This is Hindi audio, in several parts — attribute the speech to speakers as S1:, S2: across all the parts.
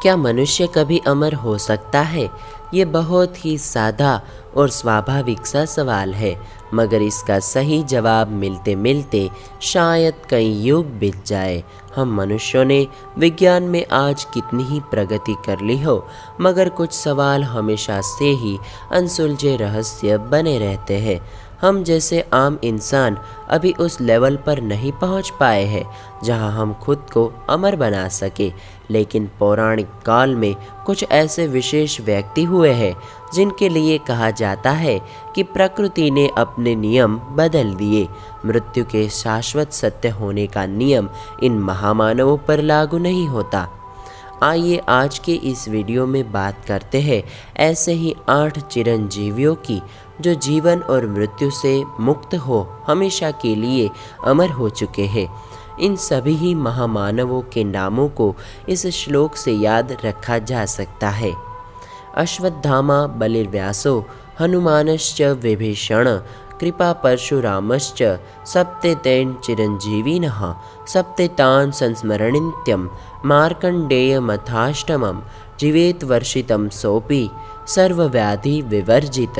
S1: क्या मनुष्य कभी अमर हो सकता है? ये बहुत ही सादा और स्वाभाविक सा सवाल है, मगर इसका सही जवाब मिलते मिलते शायद कई युग बीत जाए। हम मनुष्यों ने विज्ञान में आज कितनी ही प्रगति कर ली हो, मगर कुछ सवाल हमेशा से ही अनसुलझे रहस्य बने रहते हैं। हम जैसे आम इंसान अभी उस लेवल पर नहीं पहुंच पाए हैं जहां हम खुद को अमर बना सके, लेकिन पौराणिक काल में कुछ ऐसे विशेष व्यक्ति हुए हैं जिनके लिए कहा जाता है कि प्रकृति ने अपने नियम बदल दिए। मृत्यु के शाश्वत सत्य होने का नियम इन महामानवों पर लागू नहीं होता। आइए आज के इस वीडियो में बात करते हैं ऐसे ही 8 चिरंजीवियों की जो जीवन और मृत्यु से मुक्त हो हमेशा के लिए अमर हो चुके हैं। इन सभी ही महामानवों के नामों को इस श्लोक से याद रखा जा सकता है। अश्वत्थामा बलिर्व्यासो हनुमानश्च विभीषण कृपा परशुरामश्च सप्तेतेन चिरंजीविनः सप्तेतान् संस्मरणित्यं मार्कंडेयमथाष्टमं जीवेत वर्षितं सोपि सर्वव्याधि विवर्जित।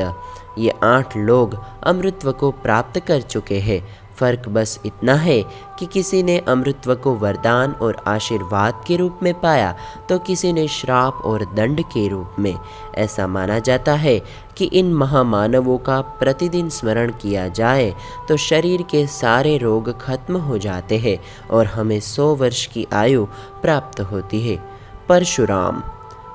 S1: ये 8 लोग अमृतत्व को प्राप्त कर चुके हैं। फर्क बस इतना है कि किसी ने अमृतत्व को वरदान और आशीर्वाद के रूप में पाया तो किसी ने श्राप और दंड के रूप में। ऐसा माना जाता है कि इन महामानवों का प्रतिदिन स्मरण किया जाए तो शरीर के सारे रोग खत्म हो जाते हैं और हमें 100 वर्ष की आयु प्राप्त होती है। परशुराम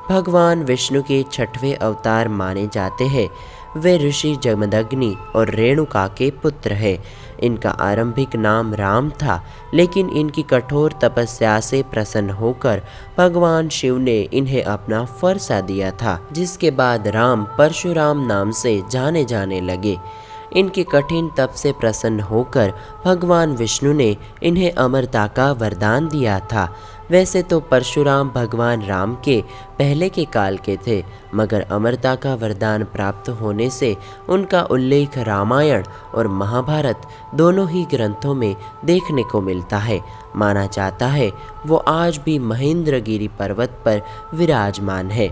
S1: भगवान विष्णु के 6वें अवतार माने जाते हैं। वे ऋषि जमदग्नि और रेणुका के पुत्र हैं। इनका आरंभिक नाम राम था, लेकिन इनकी कठोर तपस्या से प्रसन्न होकर भगवान शिव ने इन्हें अपना फरसा दिया था, जिसके बाद राम परशुराम नाम से जाने जाने लगे। इनके कठिन तप से प्रसन्न होकर भगवान विष्णु ने इन्हें अमरता का वरदान दिया था। वैसे तो परशुराम भगवान राम के पहले के काल के थे, मगर अमरता का वरदान प्राप्त होने से उनका उल्लेख रामायण और महाभारत दोनों ही ग्रंथों में देखने को मिलता है। माना जाता है वो आज भी महेंद्रगिरी पर्वत पर विराजमान है।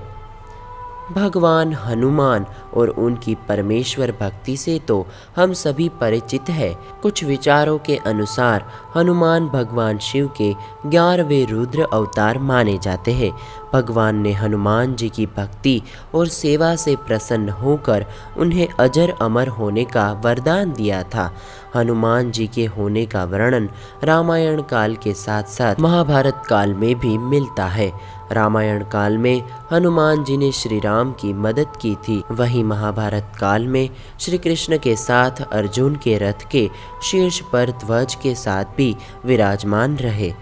S1: भगवान हनुमान और उनकी परमेश्वर भक्ति से तो हम सभी परिचित हैं। कुछ विचारों के अनुसार हनुमान भगवान शिव के 11वें रुद्र अवतार माने जाते हैं। भगवान ने हनुमान जी की भक्ति और सेवा से प्रसन्न होकर उन्हें अजर अमर होने का वरदान दिया था। हनुमान जी के होने का वर्णन रामायण काल के साथ साथ महाभारत काल में भी मिलता है। रामायण काल में हनुमान जी ने श्री राम की मदद की थी, वहीं महाभारत काल में श्री कृष्ण के साथ अर्जुन के रथ के शीर्ष पर ध्वज के साथ भी विराजमान रहे।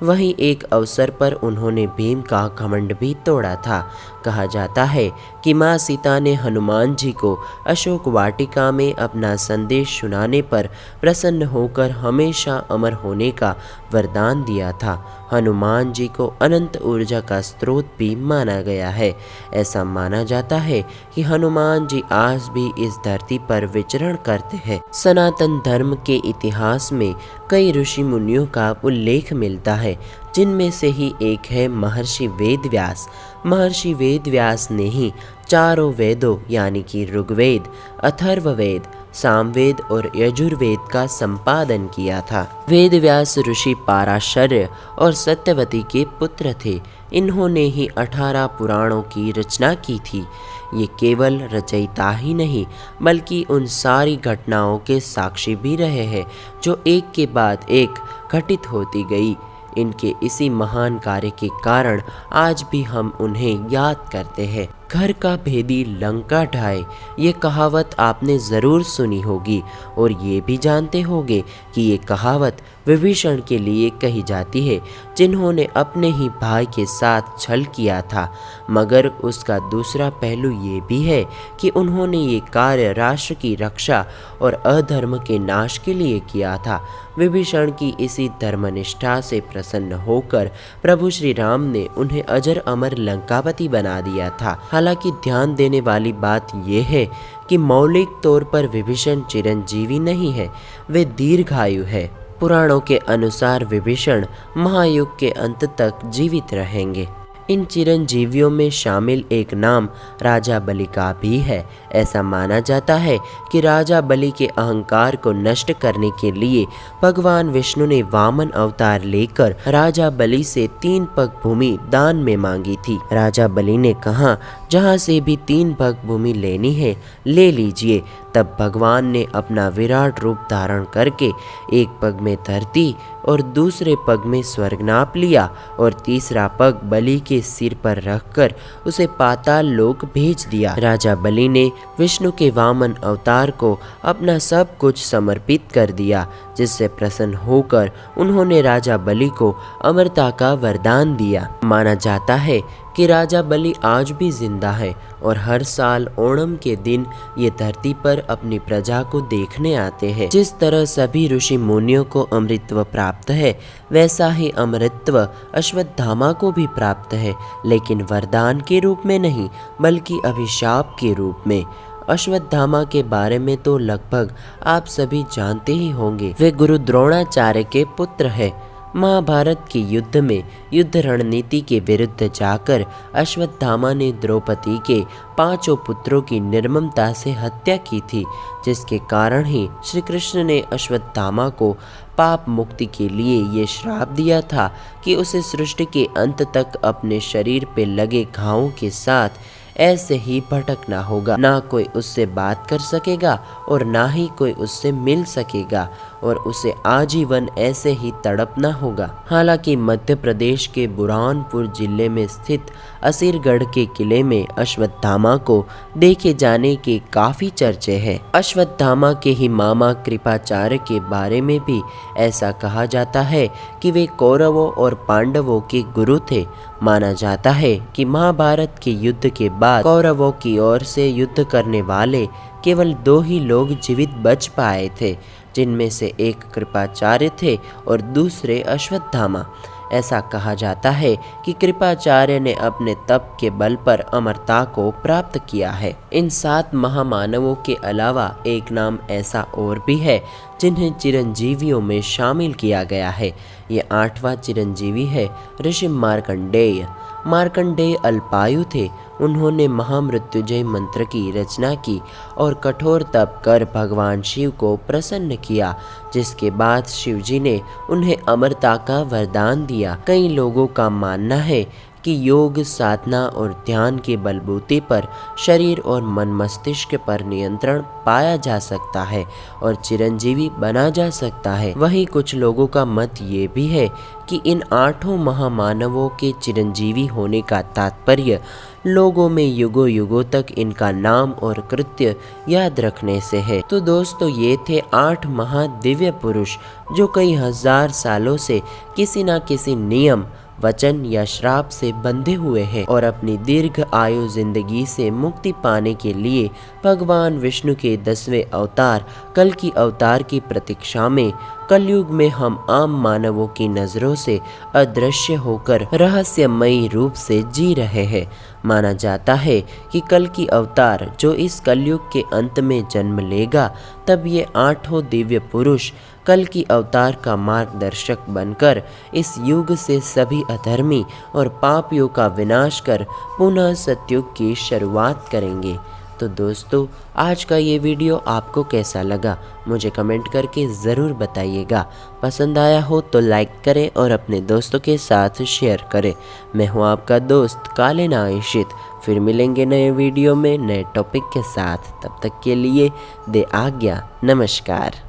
S1: वहीं एक अवसर पर उन्होंने भीम का घमंड भी तोड़ा था। कहा जाता है कि माँ सीता ने हनुमान जी को अशोक वाटिका में अपना संदेश सुनाने पर प्रसन्न होकर हमेशा अमर होने का वरदान दिया था। हनुमान जी को अनंत ऊर्जा का स्रोत भी माना गया है। ऐसा माना जाता है कि हनुमान जी आज भी इस धरती पर विचरण करते हैं। सनातन धर्म के इतिहास में कई ऋषि मुनियों का उल्लेख मिलता है, जिनमें से ही एक है महर्षि वेदव्यास। महर्षि वेदव्यास ने ही चारों वेदों यानी कि ऋग्वेद, अथर्ववेद, सामवेद और यजुर्वेद का संपादन किया था। वेदव्यास ऋषि पाराशर्य और सत्यवती के पुत्र थे। इन्होंने ही 18 पुराणों की रचना की थी। ये केवल रचयिता ही नहीं बल्कि उन सारी घटनाओं के साक्षी भी रहे हैं जो एक के बाद एक घटित होती गई। इनके इसी महान कार्य के कारण आज भी हम उन्हें याद करते हैं। घर का भेदी लंका ढाए, ये कहावत आपने ज़रूर सुनी होगी और ये भी जानते होंगे कि ये कहावत विभीषण के लिए कही जाती है, जिन्होंने अपने ही भाई के साथ छल किया था। मगर उसका दूसरा पहलू ये भी है कि उन्होंने ये कार्य राष्ट्र की रक्षा और अधर्म के नाश के लिए किया था। विभीषण की इसी धर्मनिष्ठा से प्रसन्न होकर प्रभु श्री राम ने उन्हें अजर अमर लंकापति बना दिया था। हालांकि ध्यान देने वाली बात यह है कि मौलिक तौर पर विभीषण चिरंजीवी नहीं है, वे दीर्घायु है। पुराणों के अनुसार विभीषण महायुग के अंत तक जीवित रहेंगे। इन चिरंजीवियों में शामिल एक नाम राजा बलि का भी है। ऐसा माना जाता है कि राजा बलि के अहंकार को नष्ट करने के लिए भगवान विष्णु ने वामन अवतार लेकर राजा बलि से 3 पग भूमि दान में मांगी थी। राजा बलि ने कहा, जहाँ से भी 3 पग भूमि लेनी है ले लीजिए। तब भगवान ने अपना विराट रूप धारण करके एक पग में धरती और दूसरे पग में स्वर्ग नाप लिया और तीसरा पग बलि के सिर पर रखकर उसे पाताल लोक भेज दिया। राजा बलि ने विष्णु के वामन अवतार को अपना सब कुछ समर्पित कर दिया, जिससे प्रसन्न होकर उन्होंने राजा बलि को अमरता का वरदान दिया। माना जाता है कि राजा बलि आज भी जिंदा है और हर साल ओणम के दिन ये धरती पर अपनी प्रजा को देखने आते हैं। जिस तरह सभी ऋषि मुनियों को अमृतत्व प्राप्त है, वैसा ही अमृतत्व अश्वत्थामा को भी प्राप्त है, लेकिन वरदान के रूप में नहीं बल्कि अभिशाप के रूप में। अश्वत्थामा के बारे में तो लगभग आप सभी जानते ही होंगे। वे गुरु द्रोणाचार्य के पुत्र हैं। महाभारत के युद्ध में युद्ध रणनीति के विरुद्ध जाकर अश्वत्थामा ने द्रौपदी के 5 पुत्रों की निर्ममता से हत्या की थी, जिसके कारण ही श्री कृष्ण ने अश्वत्थामा को पाप मुक्ति के लिए ये श्राप दिया था कि उसे सृष्टि के अंत तक अपने शरीर पे लगे घावों के साथ ऐसे ही भटकना होगा। ना कोई उससे बात कर सकेगा और ना ही कोई उससे मिल सकेगा और उसे आजीवन ऐसे ही तड़पना होगा। हालांकि मध्य प्रदेश के बुरहानपुर जिले में स्थित असीरगढ़ के किले में अश्वत्थामा को देखे जाने के काफी चर्चे हैं। अश्वत्थामा के ही मामा कृपाचार्य के बारे में भी ऐसा कहा जाता है कि वे कौरवों और पांडवों के गुरु थे। माना जाता है कि महाभारत के युद्ध के बाद कौरवों की ओर से युद्ध करने वाले केवल 2 ही लोग जीवित बच पाए थे, जिनमें से एक कृपाचार्य थे और दूसरे अश्वत्थामा। ऐसा कहा जाता है कि कृपाचार्य ने अपने तप के बल पर अमरता को प्राप्त किया है। इन 7 महामानवों के अलावा एक नाम ऐसा और भी है जिन्हें चिरंजीवियों में शामिल किया गया है। ये 8वां चिरंजीवी है ऋषि मार्कंडेय। मार्कंडेय अल्पायु थे। उन्होंने महामृत्युंजय मंत्र की रचना की और कठोर तप कर भगवान शिव को प्रसन्न किया, जिसके बाद शिवजी ने उन्हें अमरता का वरदान दिया। कई लोगों का मानना है कि योग साधना और ध्यान के बलबूते पर शरीर और मन मस्तिष्क पर नियंत्रण पाया जा सकता है और चिरंजीवी बना जा सकता है। वहीं कुछ लोगों का मत ये भी है कि इन 8 महामानवों के चिरंजीवी होने का तात्पर्य लोगों में युगों युगों तक इनका नाम और कृत्य याद रखने से है। तो दोस्तों, ये थे 8 महादिव्य पुरुष जो कई हजार सालों से किसी न किसी नियम, वचन या श्राप से बंधे हुए हैं और अपनी दीर्घ आयु जिंदगी से मुक्ति पाने के लिए भगवान विष्णु के 10वें अवतार कल्कि अवतार की प्रतीक्षा में कलयुग में हम आम मानवों की नजरों से अदृश्य होकर रहस्यमयी रूप से जी रहे हैं। माना जाता है कि कल्कि अवतार जो इस कलयुग के अंत में जन्म लेगा, तब ये 8 दिव्य पुरुष कल्कि अवतार का मार्गदर्शक बनकर इस युग से सभी अधर्मी और पापियों का विनाश कर पुनः सतयुग की शुरुआत करेंगे। तो दोस्तों, आज का ये वीडियो आपको कैसा लगा मुझे कमेंट करके ज़रूर बताइएगा। पसंद आया हो तो लाइक करें और अपने दोस्तों के साथ शेयर करें। मैं हूँ आपका दोस्त कालिना इशित। फिर मिलेंगे नए वीडियो में नए टॉपिक के साथ। तब तक के लिए दे आज्ञा। नमस्कार।